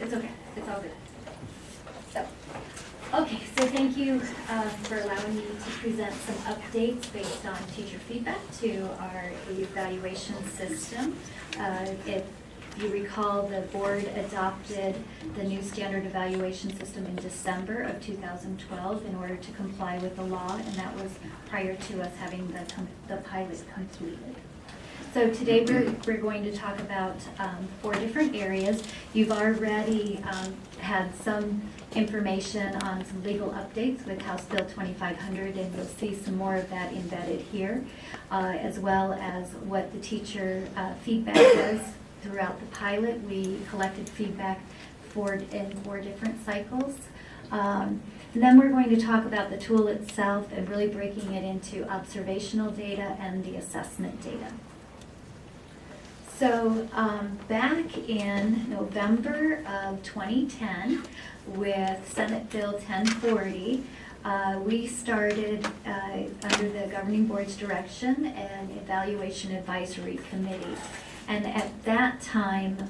It's okay. It's all good. So, okay, so thank you for allowing me to present some updates based on teacher feedback to our evaluation system. If you recall, the board adopted the new standard evaluation system in December of 2012 in order to comply with the law, and that was prior to us having the pilot completed. So today we're going to talk about 4 different areas. You've already had some information on some legal updates with House Bill 2500, and you'll see some more of that embedded here, as well as what the teacher feedback was throughout the pilot. We collected feedback in 4 different cycles. And then we're going to talk about the tool itself and really breaking it into observational data and the assessment data. So back in November of 2010, with Senate Bill 1040, we started, under the governing board's direction, an evaluation advisory committee. And at that time,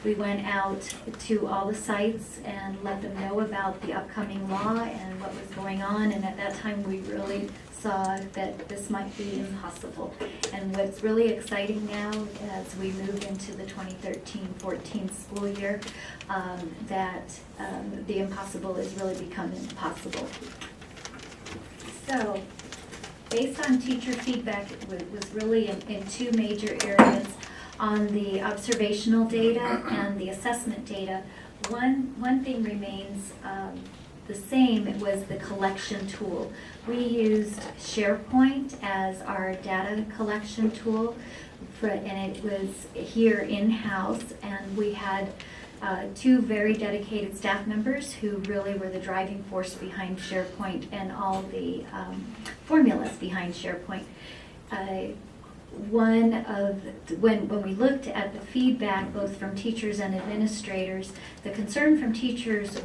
we went out to all the sites and let them know about the upcoming law and what was going on. And at that time, we really saw that this might be impossible. And what's really exciting now as we move into the 2013-14 school year, that the impossible is really becoming possible. So, based on teacher feedback, it was really in 2 major areas. On the observational data and the assessment data, one thing remains the same. It was the collection tool. We used SharePoint as our data collection tool, and it was here in-house, and we had 2 very dedicated staff members who really were the driving force behind SharePoint and all the formulas behind SharePoint. When we looked at the feedback both from teachers and administrators, the concern from teachers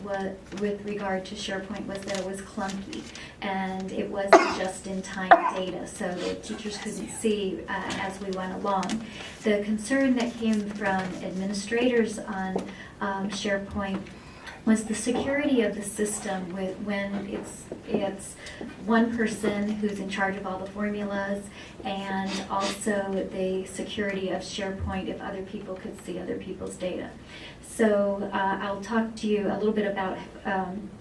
with regard to SharePoint was that it was clunky and it wasn't just-in-time data, so the teachers couldn't see as we went along. The concern that came from administrators on SharePoint was the security of the system when it's one person who's in charge of all the formulas, and also the security of SharePoint if other people could see other people's data. So I'll talk to you a little bit about,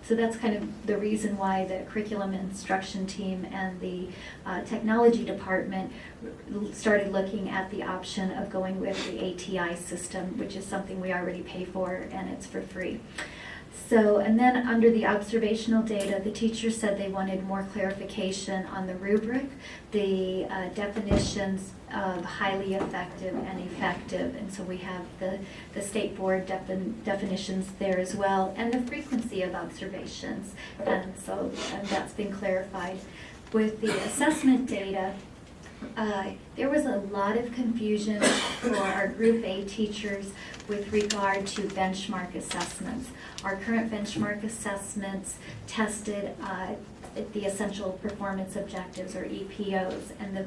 so that's kind of the reason why the curriculum instruction team and the technology department started looking at the option of going with the ATI system, which is something we already pay for and it's for free. So, and then under the observational data, the teachers said they wanted more clarification on the rubric, the definitions of highly effective and effective, and so we have the state board definitions there as well, and the frequency of observations, and so that's been clarified. With the assessment data, there was a lot of confusion for our Group A teachers with regard to benchmark assessments. Our current benchmark assessments tested the essential performance objectives, or EPOs, and the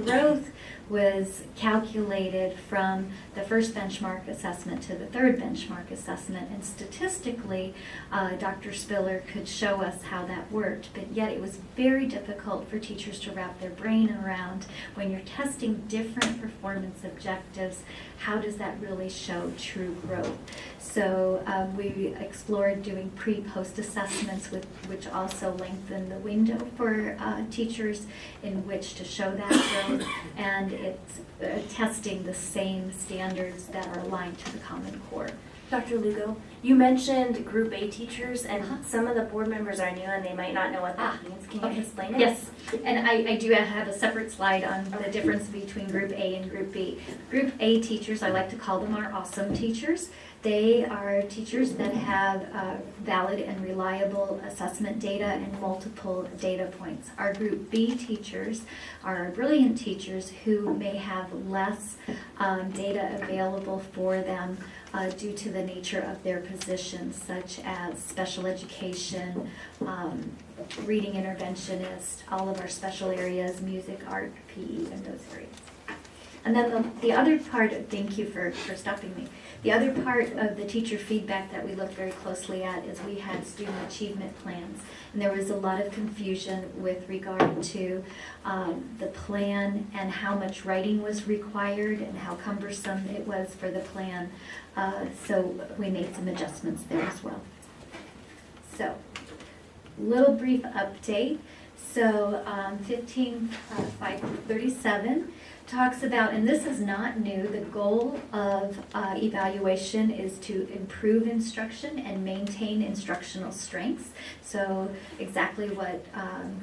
growth was calculated from the first benchmark assessment to the third benchmark assessment, and statistically Dr. Spiller could show us how that worked, but yet it was very difficult for teachers to wrap their brain around when you're testing different performance objectives. How does that really show true growth? So we explored doing pre-post assessments, which also lengthen the window for teachers in which to show that growth, and it's testing the same standards that are aligned to the Common Core. Dr. Lugo, you mentioned Group A teachers, and some of the board members are new and they might not know what that means. Can you explain it? Yes, and I do have a separate slide on the difference between Group A and Group B. Group A teachers, I like to call them our awesome teachers. They are teachers that have valid and reliable assessment data and multiple data points. Our Group B teachers are our brilliant teachers who may have less data available for them due to the nature of their positions, such as special education, reading interventionist, all of our special areas, music, art, PE, and those areas. And then the other part, thank you for stopping me. The other part of the teacher feedback that we looked very closely at is we had student achievement plans. And there was a lot of confusion with regard to the plan and how much writing was required and how cumbersome it was for the plan. So we made some adjustments there as well. So, little brief update. So 15.537 talks about, and this is not new, the goal of evaluation is to improve instruction and maintain instructional strengths. So exactly what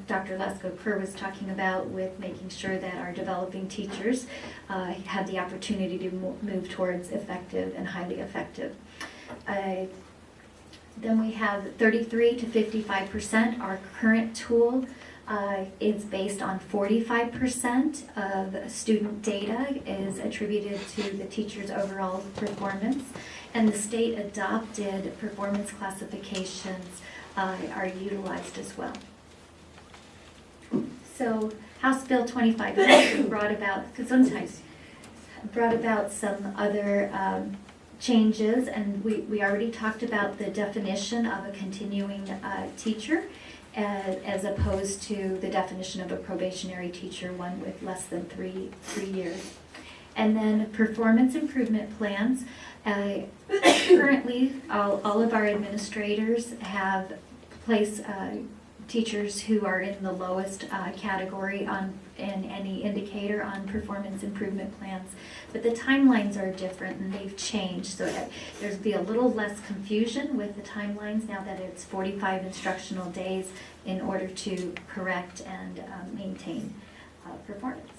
Dr. Lesko-Kerr was talking about with making sure that our developing teachers have the opportunity to move towards effective and highly effective. Then we have 33 to 55%. Our current tool is based on 45% of student data is attributed to the teacher's overall performance, and the state adopted performance classifications are utilized as well. So House Bill 25 brought about, because sometimes brought about some other changes, and we already talked about the definition of a continuing teacher as opposed to the definition of a probationary teacher, one with less than three years. And then performance improvement plans. Currently, all of our administrators have placed teachers who are in the lowest category in any indicator on performance improvement plans. But the timelines are different and they've changed, so there's be a little less confusion with the timelines now that it's 45 instructional days in order to correct and maintain performance.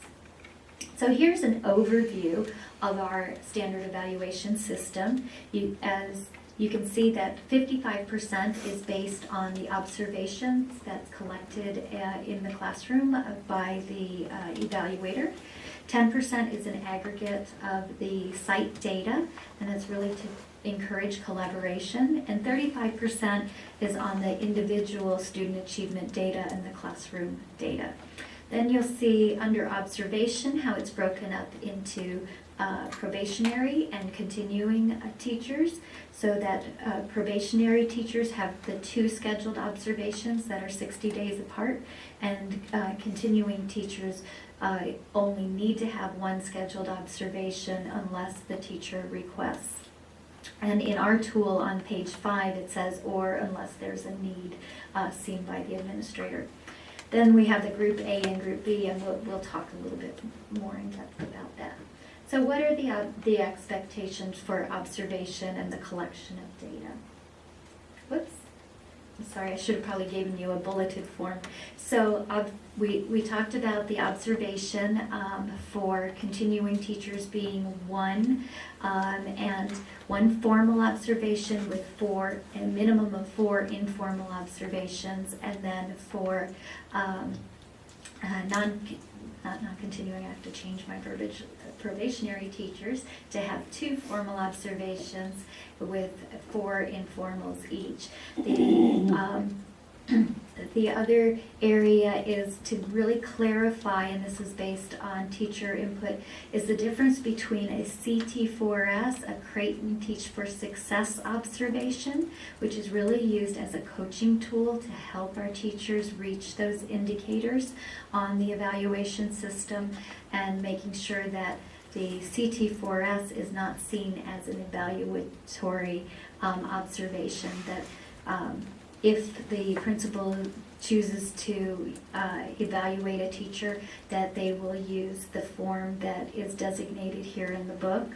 So here's an overview of our standard evaluation system. As you can see that 55% is based on the observations that's collected in the classroom by the evaluator. 10% is an aggregate of the site data, and that's really to encourage collaboration. And 35% is on the individual student achievement data and the classroom data. Then you'll see under observation how it's broken up into probationary and continuing teachers, so that probationary teachers have the 2 scheduled observations that are 60 days apart, and continuing teachers only need to have 1 scheduled observation unless the teacher requests. And in our tool on page 5 it says, or unless there's a need seen by the administrator. Then we have the group A and group B, and we'll talk a little bit more in depth about that. So what are the expectations for observation and the collection of data? Whoops. I'm sorry, I should have probably given you a bulleted form. So we talked about the observation for continuing teachers being 1 and 1 formal observation with a minimum of 4 informal observations, and then for not non-continuing, I have to change my verbiage, probationary teachers to have 2 formal observations with 4 informals each. The other area is to really clarify, and this is based on teacher input, is the difference between a CT4S, a Creighton Teach for Success observation, which is really used as a coaching tool to help our teachers reach those indicators on the evaluation system, and making sure that the CT4S is not seen as an evaluatory observation, that if the principal chooses to evaluate a teacher, that they will use the form that is designated here in the book,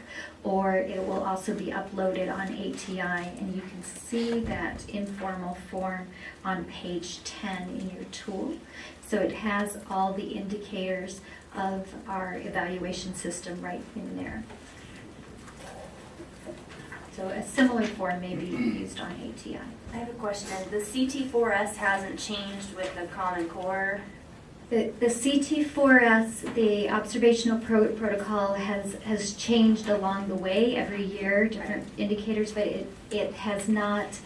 or it will also be uploaded on ATI, and you can see that informal form on page 10 in your tool. So it has all the indicators of our evaluation system right in there. So a similar form may be used on ATI. I have a question. The CT4S hasn't changed with the Common Core? The CT4S, the observational protocol has changed along the way every year, different indicators, but it has not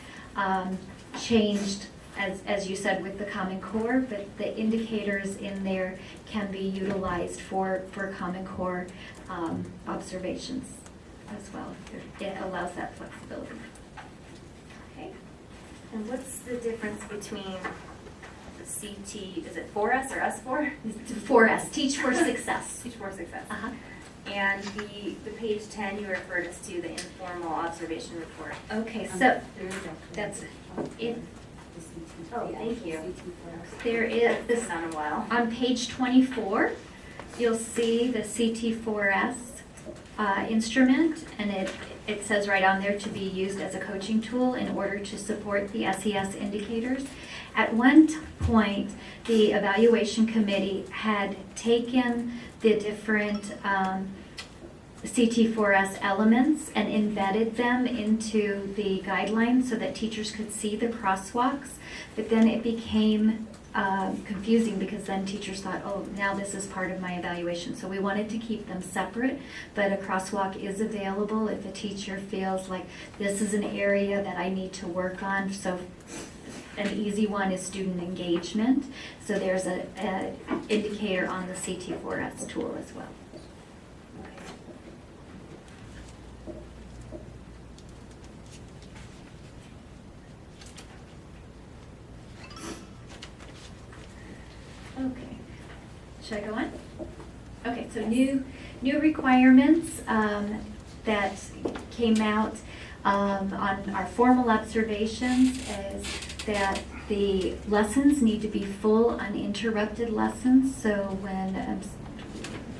changed as you said, with the Common Core, but the indicators in there can be utilized for Common Core observations as well. It allows that flexibility. Okay. And what's the difference between the CT, is it 4S or S4? 4S, Teach for Success. Teach for Success. Uh-huh. And the page 10, you referred us to the informal observation report. Okay, so that's it. Oh, thank you. There is This this on a while. on page 24. You'll see the CT4S instrument, and it says right on there to be used as a coaching tool in order to support the SES indicators. At one point, the evaluation committee had taken the different CT4S elements and embedded them into the guidelines so that teachers could see the crosswalks, but then it became confusing because then teachers thought, oh, now this is part of my evaluation. So we wanted to keep them separate, but a crosswalk is available if a teacher feels like this is an area that I need to work on. So an easy one is student engagement. So there's a indicator on the CT4S tool as well. Okay, should I go on? Okay, so new requirements that came out on our formal observations is that the lessons need to be full, uninterrupted lessons. So when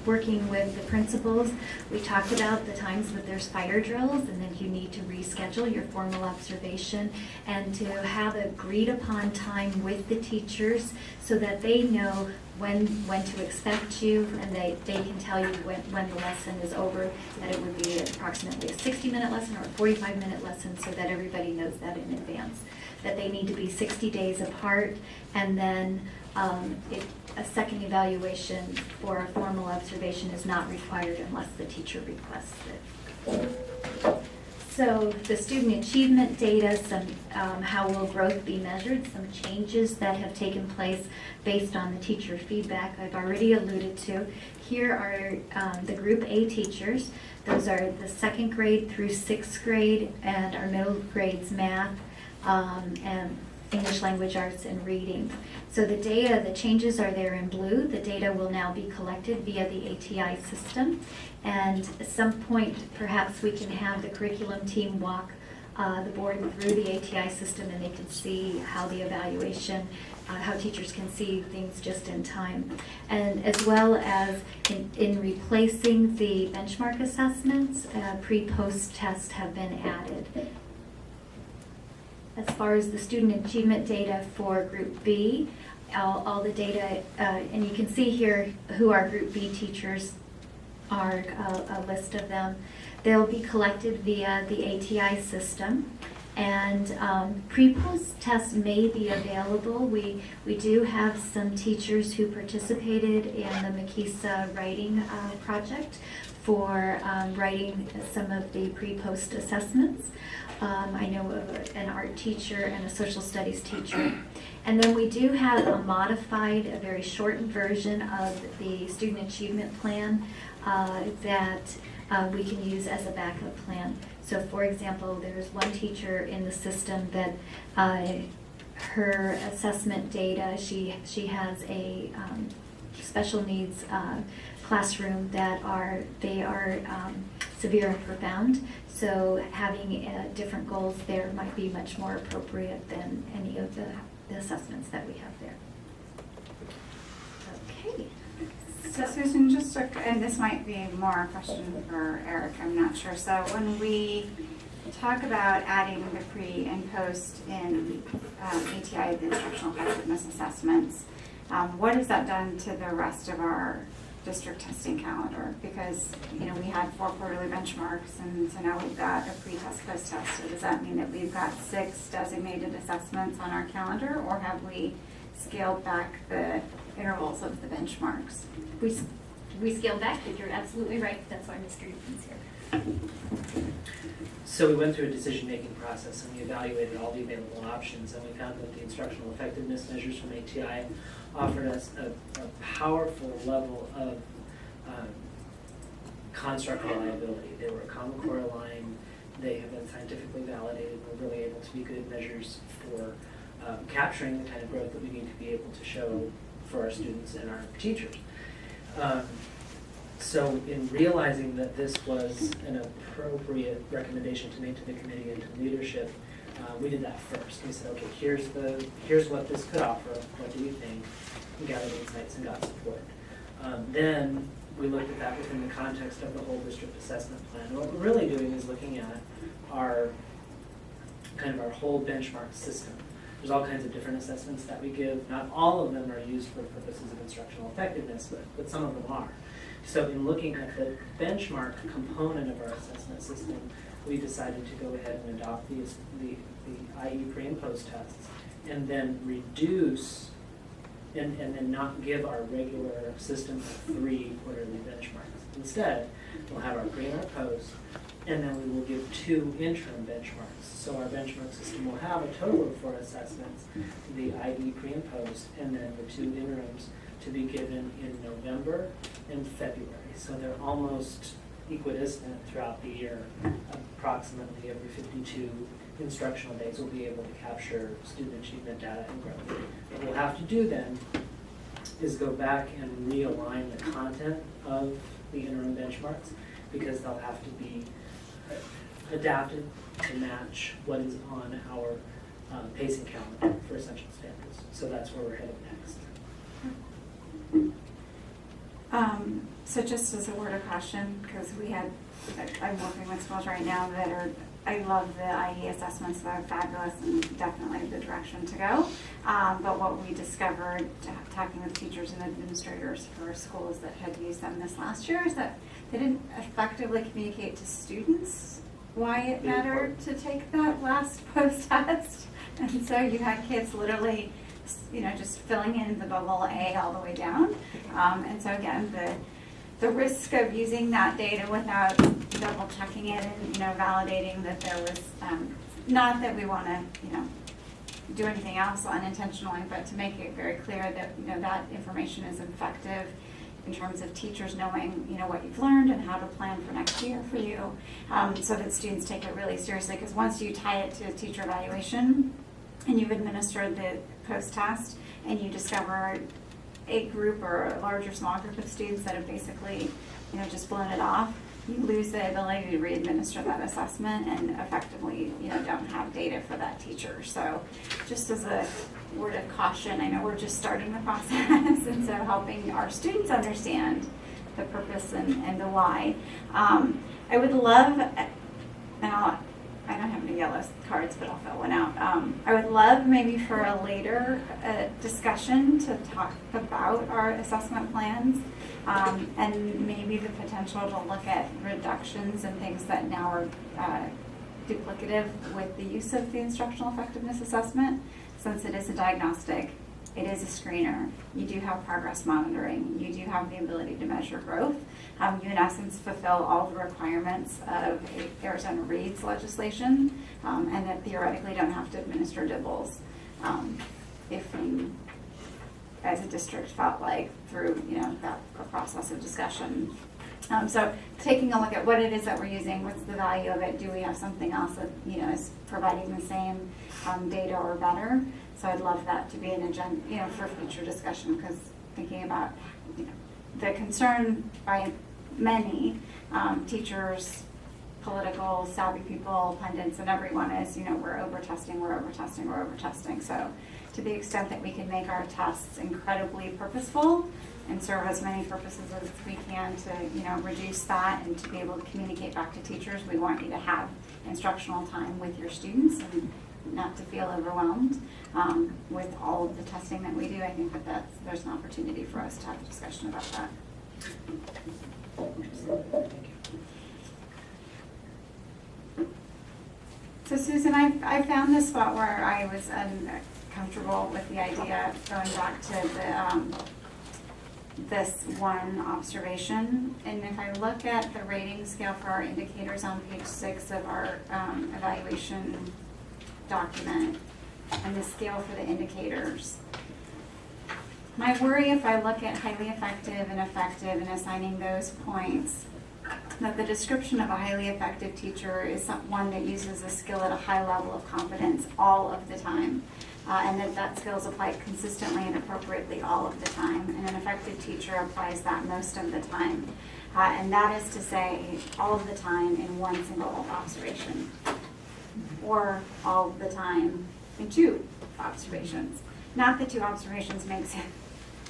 working with the principals, we talked about the times that there's fire drills and then you need to reschedule your formal observation and to have a agreed upon time with the teachers so that they know when to expect you and they can tell you when the lesson is over, that it would be approximately a 60-minute lesson or a 45-minute lesson so that everybody knows that in advance. That they need to be 60 days apart, and then a second evaluation for a formal observation is not required unless the teacher requests it. So the student achievement data, how will growth be measured, some changes that have taken place based on the teacher feedback I've already alluded to. Here are the Group A teachers. Those are the 2nd grade through 6th grade and our middle grades math, and English language arts and reading. So the data, the changes are there in blue. The data will now be collected via the ATI system. And at some point, perhaps we can have the curriculum team walk the board through the ATI system and they can see how the evaluation, how teachers can see things just in time. And as well as in replacing the benchmark assessments, pre-post tests have been added. As far as the student achievement data for Group B, all the data, and you can see here who our Group B teachers are, a list of them. They'll be collected via the ATI system. And pre-post tests may be available. We do have some teachers who participated in the Makisa writing project for writing some of the pre-post assessments. I know of an art teacher and a social studies teacher. And then we do have a modified, a very shortened version of the student achievement plan that we can use as a backup plan. So for example, there's one teacher in the system that her assessment data, she has a special needs classroom that are severe and profound. So having different goals there might be much more appropriate than any of the assessments that we have there. Okay. So Susan, and this might be more a question for Eric, I'm not sure. So when we talk about adding the pre and post in ATI, the instructional effectiveness assessments, what has that done to the rest of our district testing calendar? Because, we had 4 quarterly benchmarks, and so now we've got a pre-test, post-test. So does that mean that we've got 6 designated assessments on our calendar, or have we scaled back the intervals of the benchmarks? We scaled back, but you're absolutely right. That's why Mr. Eaton's here. So we went through a decision-making process and we evaluated all the available options, and we found that the instructional effectiveness measures from ATI offered us a powerful level of construct reliability. They were a Common Core aligned, they have been scientifically validated, and we're really able to be good measures for capturing the kind of growth that we need to be able to show for our students and our teachers. So in realizing that this was an appropriate recommendation to make to the committee and to leadership, we did that first. We said, okay, here's what this could offer. What do you think? We gathered insights and got support. Then we looked at that within the context of the whole district assessment plan. And what we're really doing is looking at our whole benchmark system. There's all kinds of different assessments that we give. Not all of them are used for purposes of instructional effectiveness, but some of them are. So in looking at the benchmark component of our assessment system, we decided to go ahead and adopt the IE pre and post tests, and then reduce and then not give our regular system of 3 quarterly benchmarks. Instead, we'll have our pre and our post, and then we will give 2 interim benchmarks. So our benchmark system will have a total of 4 assessments, the IE pre and post, and then the 2 interims to be given in November and February. So they're almost equidistant throughout the year. Approximately every 52 instructional days we'll be able to capture student achievement data and growth. What we'll have to do then is go back and realign the content of the interim benchmarks, because they'll have to be adapted to match what is on our pacing calendar for essential standards. So that's where we're headed next. So just as a word of caution, because I'm working with schools right now that I love the IE assessments, they're fabulous and definitely the direction to go. But what we discovered talking with teachers and administrators for schools that had used them this last year is that they didn't effectively communicate to students why it mattered to take that last post-test. And so you had kids literally, just filling in the bubble A all the way down. And so again, the risk of using that data without double checking it and, validating that there was, not that we want to, do anything else unintentionally, but to make it very clear that, that information is effective in terms of teachers knowing, what you've learned and how to plan for next year for you, so that students take it really seriously. Because once you tie it to teacher evaluation and you've administered the post-test and you discover a group or a large or small group of students that have basically, just blown it off, you lose the ability to re-administer that assessment and effectively, don't have data for that teacher. So just as a word of caution, I know we're just starting the process, and so helping our students understand the purpose and the why. I would love, and I don't have any yellow cards, but I'll fill one out. I would love maybe for a later discussion to talk about our assessment plans, and maybe the potential to look at reductions and things that now are duplicative with the use of the instructional effectiveness assessment. Since it is a diagnostic, it is a screener. You do have progress monitoring. You do have the ability to measure growth. You, in essence, fulfill all the requirements of Arizona READS legislation, and that theoretically don't have to administer DIBELS if you, as a district, felt like through that process of discussion. So taking a look at what it is that we're using, what's the value of it? Do we have something else that is providing the same data or better? So I'd love that to be an agenda, for future discussion, because thinking about the concern by many teachers, political savvy people, pundits, and everyone is we're over testing. So to the extent that we can make our tests incredibly purposeful and serve as many purposes as we can to reduce that and to be able to communicate back to teachers, we want you to have instructional time with your students and not to feel overwhelmed with all of the testing that we do. I think that there's an opportunity for us to have a discussion about that. So Susan, I found this spot where I was uncomfortable with the idea of going back to this one observation. And if I look at the rating scale for our indicators on page 6 of our evaluation document and the scale for the indicators, my worry if I look at highly effective and assigning those points, that the description of a highly effective teacher is one that uses a skill at a high level of competence all of the time. And that skill is applied consistently and appropriately all of the time. And an effective teacher applies that most of the time. And that is to say, all of the time in one single observation. Or all of the time in 2 observations. Not that 2 observations makes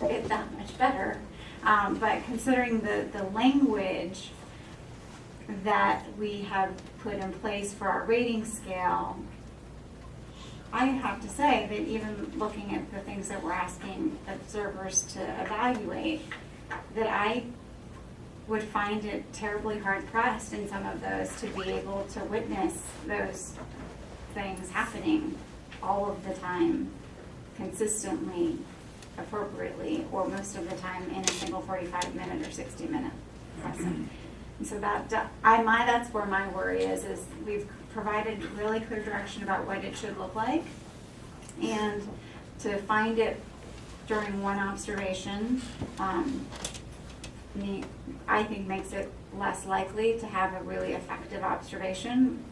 it that much better, but considering the language that we have put in place for our rating scale, I have to say that even looking at the things that we're asking observers to evaluate, that I would find it terribly hard pressed in some of those to be able to witness those things happening all of the time, consistently, appropriately, or most of the time in a single 45-minute or 60-minute lesson. And so that's where my worry is we've provided really clear direction about what it should look like, and to find it during one observation, I think makes it less likely to have a really effective observation,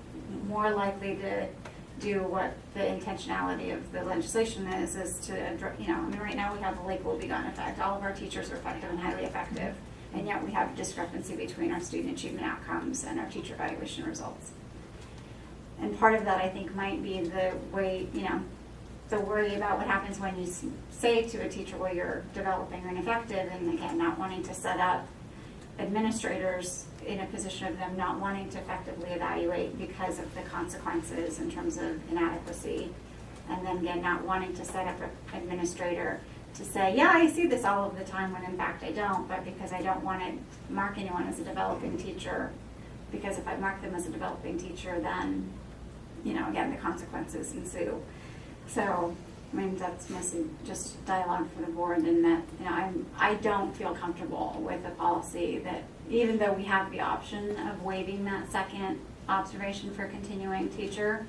more likely to do what the intentionality of the legislation is to, right now we have the Lake will be gone effect. All of our teachers are effective and highly effective, and yet we have a discrepancy between our student achievement outcomes and our teacher evaluation results. And part of that, I think, might be the way, the worry about what happens when you say to a teacher, well, you're developing ineffective, and again, not wanting to set up administrators in a position of them not wanting to effectively evaluate because of the consequences in terms of inadequacy, and then again, not wanting to set up an administrator to say, yeah, I see this all of the time when in fact I don't, but because I don't want to mark anyone as a developing teacher, because if I mark them as a developing teacher, then, again, the consequences ensue. So, that's mostly just dialogue for the board, and that, I don't feel comfortable with a policy that, even though we have the option of waiving that second observation for continuing teacher,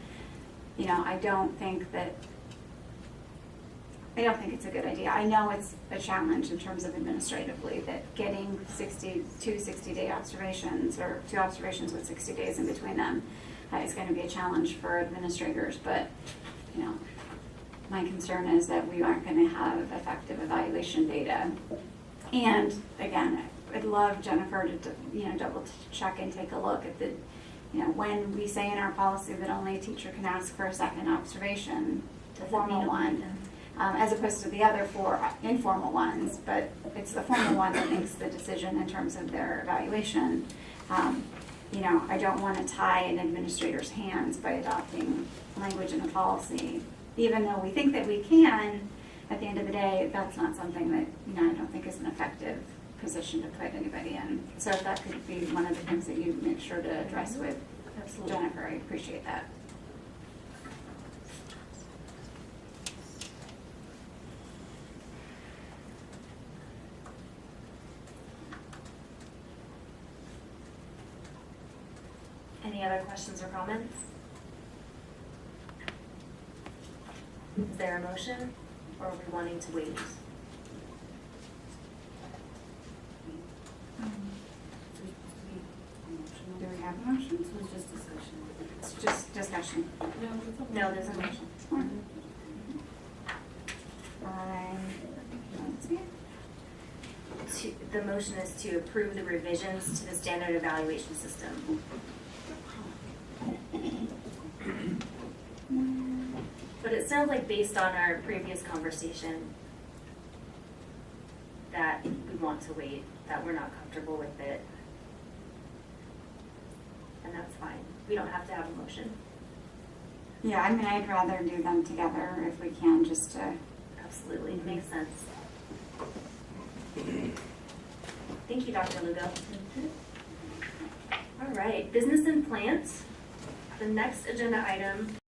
I don't think it's a good idea. I know it's a challenge in terms of administratively, that getting 60-day observations, or 2 observations with 60 days in between them, is going to be a challenge for administrators. But, my concern is that we aren't going to have effective evaluation data. And again, I'd love Jennifer to double check and take a look at the, when we say in our policy that only a teacher can ask for a second observation, the formal one, as opposed to the other 4 informal ones, but it's the formal one that makes the decision in terms of their evaluation. I don't want to tie an administrator's hands by adopting language in a policy, even though we think that we can. At the end of the day, that's not something that, I don't think is an effective position to put anybody in. So if that could be one of the things that you make sure to address with Jennifer, I appreciate that. Any other questions or comments? Is there a motion, or are we wanting to wait? Do we have a motion? So it's just discussion. It's just discussion. No, there's a motion. I don't see it. The motion is to approve the revisions to the standard evaluation system. But it sounds like, based on our previous conversation, that we want to wait, that we're not comfortable with it. And that's fine. We don't have to have a motion. Yeah, I'd rather do them together if we can, just to. Absolutely, makes sense. Thank you, Dr. Lugo. All right, business and plant. The next agenda item